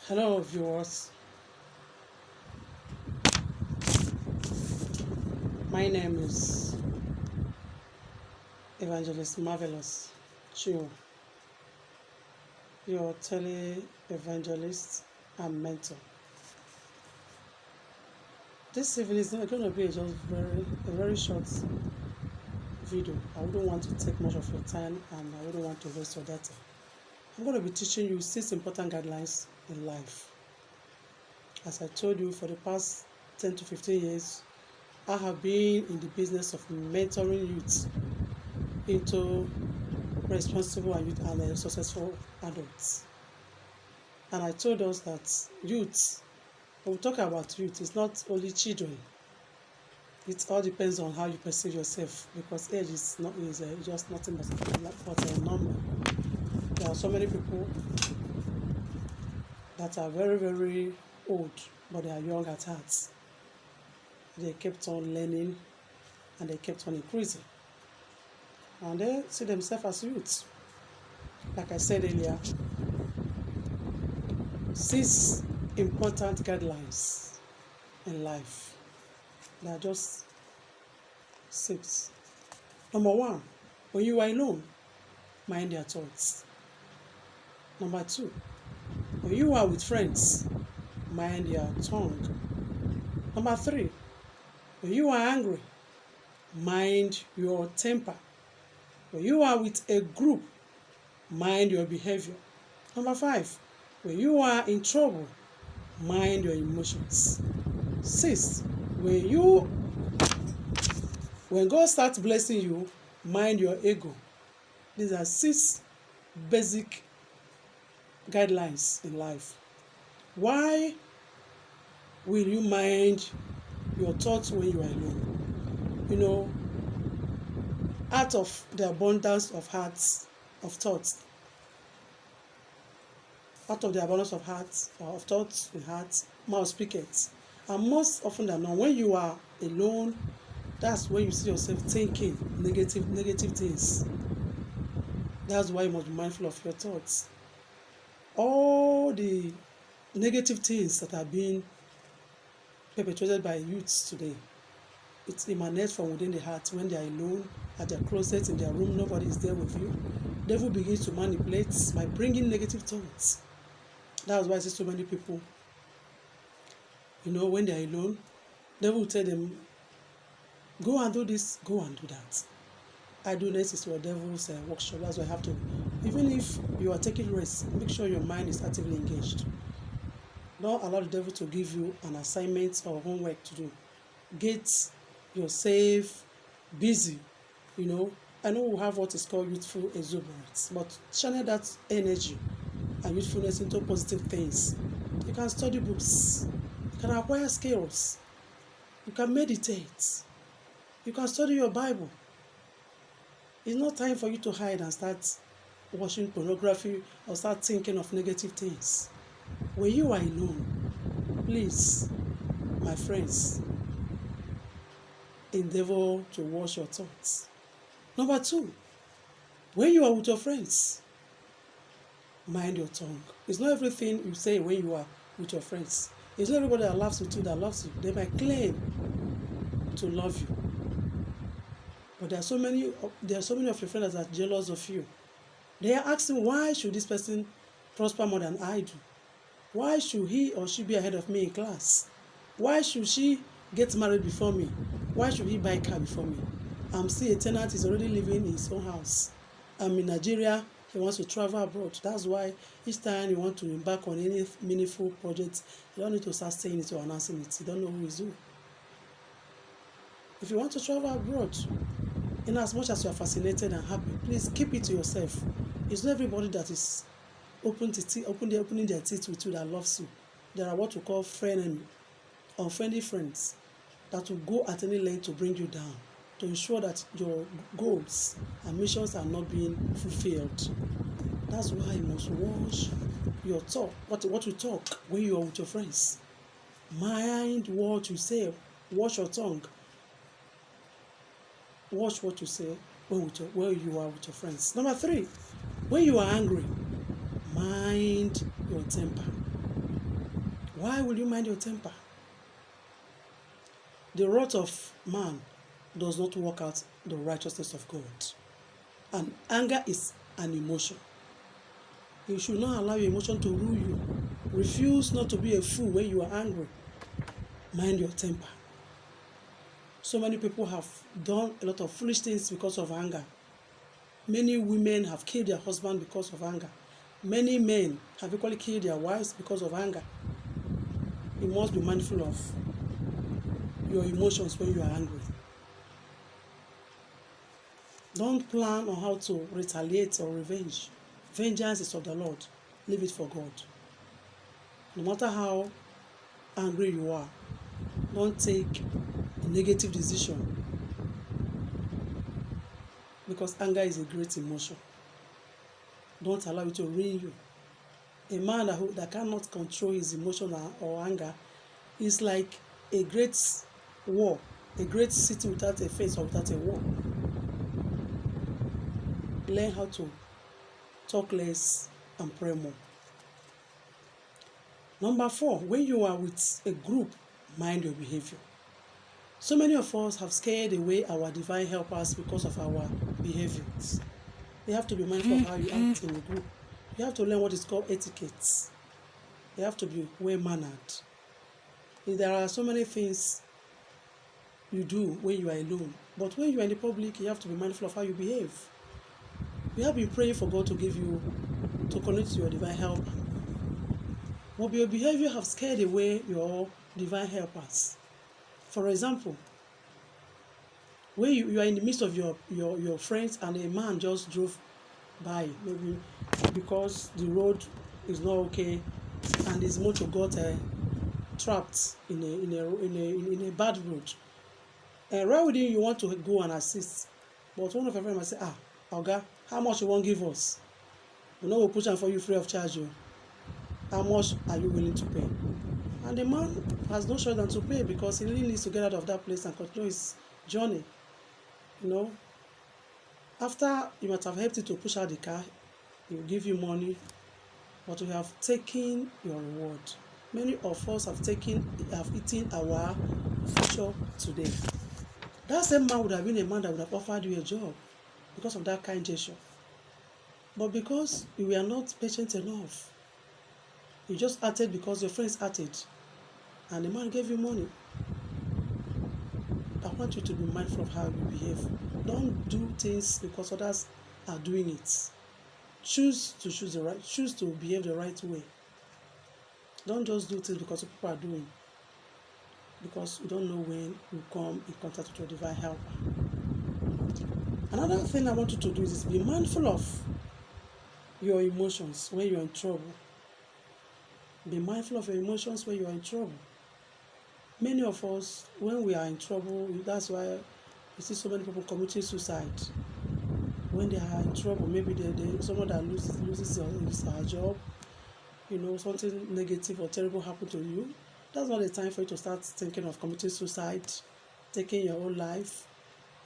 Hello, viewers. My name is Evangelist Marvelous Chio, your tele-evangelist and mentor. This evening is not going to be a very short video. I wouldn't want to take much of your time and I wouldn't want to waste your data. I'm going to be teaching you 6 important guidelines in life. As I told you, for the past 10 to 15 years, I have been in the business of mentoring youth into responsible and successful adults. And I told us that youth, when we talk about youth, it's not only children. It all depends on how you perceive yourself, because age is just nothing but a number. There are so many people that are very, very old, but they are young at heart. They kept on learning and they kept on increasing. And they see themselves as youths. Like I said earlier, 6 important guidelines in life. They are just 6. Number 1, when you are alone, mind your thoughts. Number 2, when you are with friends, mind your tongue. Number 3, when you are angry, mind your temper. When you are with a group, mind your behavior. Number 5, when you are in trouble, mind your emotions. 6, when God starts blessing you, mind your ego. These are 6 basic guidelines in life. Why will you mind your thoughts when you are alone? Out of the abundance of thoughts, out of the abundance of thoughts in hearts, mouth speaketh. And most often than not, when you are alone, that's when you see yourself thinking negative things. That's why you must be mindful of your thoughts. All the negative things that are being perpetrated by youths today, it emanates from within the heart. When they are alone, at their closet, in their room, nobody is there with you. The devil begins to manipulate by bringing negative thoughts. That's why I see so many people, when they are alone, the devil will tell them, go and do this, go and do that. Idleness is your devil's workshop. That's why I have to, even if you are taking rest, make sure your mind is actively engaged. Don't allow the devil to give you an assignment or homework to do. Get yourself busy. I know we have what is called youthful exuberance, but channel that energy and youthfulness into positive things. You can study books, you can acquire skills, you can meditate, you can study your Bible. It's not time for you to hide and start watching pornography or start thinking of negative things. When you are alone, please, my friends, endeavor to watch your thoughts. Number 2, when you are with your friends, mind your tongue. It's not everything you say when you are with your friends. It's not everybody that laughs with you that loves you. They might claim to love you, but there are so many of your friends that are jealous of you. They are asking, why should this person prosper more than I do? Why should he or she be ahead of me in class? Why should she get married before me? Why should he buy a car before me? I'm still a tenant, he's already living in his own house. I'm in Nigeria, he wants to travel abroad. That's why each time you want to embark on any meaningful project, you don't need to start saying it or announcing it. You don't know who is who. If you want to travel abroad, in as much as you are fascinated and happy, please keep it to yourself. It's not everybody that is opening their teeth with you that loves you. There are what we call unfriendly friends that will go at any length to bring you down, to ensure that your goals and missions are not being fulfilled. That's why you must watch your talk, what you talk when you are with your friends. Mind what you say. Watch your tongue. Watch what you say when you are with your friends. Number 3, when you are angry, mind your temper. Why will you mind your temper? The wrath of man does not work out the righteousness of God. And anger is an emotion. You should not allow your emotion to rule you. Refuse not to be a fool when you are angry. Mind your temper. So many people have done a lot of foolish things because of anger. Many women have killed their husband because of anger. Many men have equally killed their wives because of anger. You must be mindful of your emotions when you are angry. Don't plan on how to retaliate or revenge. Vengeance is of the Lord. Leave it for God. No matter how angry you are, don't take a negative decision, because anger is a great emotion. Don't allow it to ruin you. A man that cannot control his emotion or anger is like a great wall, a great city without a fence or without a wall. Learn how to talk less and pray more. Number 4, when you are with a group, mind your behavior. So many of us have scared away our divine helpers because of our behaviors. You have to be mindful of how you act in the group. You have to learn what is called etiquette. You have to be well-mannered. There are so many things you do when you are alone, but when you are in the public, you have to be mindful of how you behave. You have been praying for God to connect to your divine helper. But your behavior have scared away your divine helpers. For example, when you are in the midst of your friends and a man just drove by, maybe because the road is not okay and his motor got trapped in a bad road. And right within you want to go and assist, but one of your friends might say, Oga, how much you want give us? We know we'll push on for you free of charge. How much are you willing to pay? And the man has no choice than to pay, because he really needs to get out of that place and continue his journey. After you might have helped him to push out the car, he will give you money, but you have taken your reward. Many of us have eaten our future today. That same man would have been a man that would have offered you a job because of that kind gesture. But because you were not patient enough, you just acted because your friends acted, and the man gave you money. I want you to be mindful of how you behave. Don't do things because others are doing it. Choose to behave the right way. Don't just do things because people are doing, because you don't know when you come in contact with your divine helper. Another thing I want you to do is be mindful of your emotions when you're in trouble. Be mindful of your emotions when you are in trouble. Many of us, when we are in trouble, that's why you see so many people committing suicide. When they are in trouble, maybe someone that loses her job, something negative or terrible happened to you. That's not the time for you to start thinking of committing suicide, taking your own life,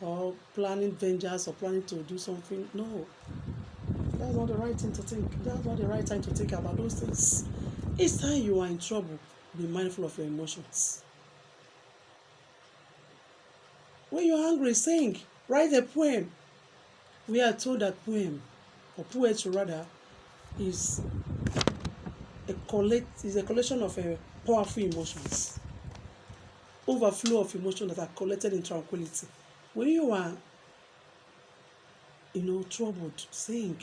or planning vengeance, or planning to do something. No, that's not the right thing to think. That's not the right time to think about those things. Each time you are in trouble, be mindful of your emotions. When you're angry, sing, write a poem. We are told that poem, or poetry rather, is a collection of powerful emotions, overflow of emotions that are collected in tranquility. When you are, troubled, sing.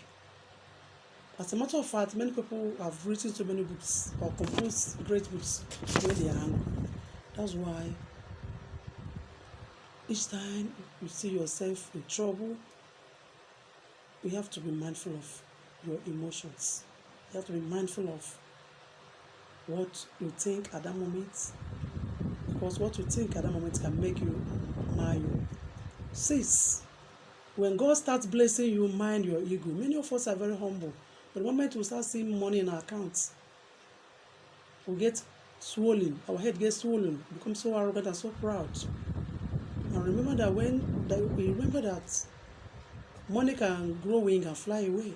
As a matter of fact, many people have written so many books or composed great books when they are angry. That's why each time you see yourself in trouble, you have to be mindful of your emotions. You have to be mindful of what you think at that moment, because what you think at that moment can make you mind you. 6, when God starts blessing you, mind your ego. Many of us are very humble, but the moment we start seeing money in our accounts, we get swollen, our head gets swollen, become so arrogant and so proud. And remember that money can grow wings and fly away.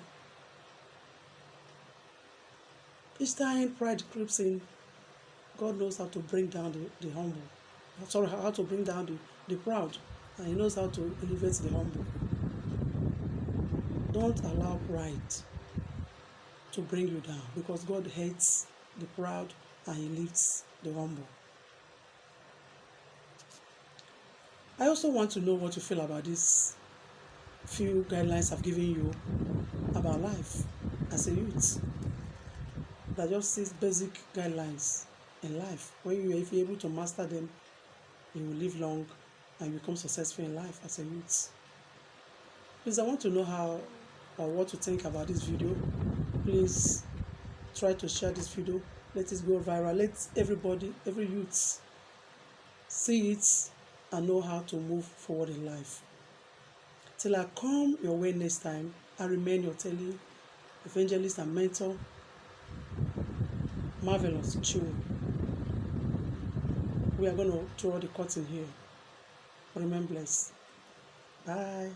Each time pride creeps in, God knows how to bring down the humble. Sorry, how to bring down the proud. And He knows how to elevate the humble. Don't allow pride to bring you down, because God hates the proud and He lifts the humble. I also want to know what you feel about these few guidelines I've given you about life as a youth. They're just these basic guidelines in life. If you're able to master them, you will live long and become successful in life as a youth. Please, I want to know how or what to think about this video. Please try to share this video. Let it go viral. Let everybody, every youth, see it and know how to move forward in life. Till I come your way next time, I remain your telly evangelist and mentor, Marvelous Chinwe. We are going to draw the curtain here. Remain blessed. Bye.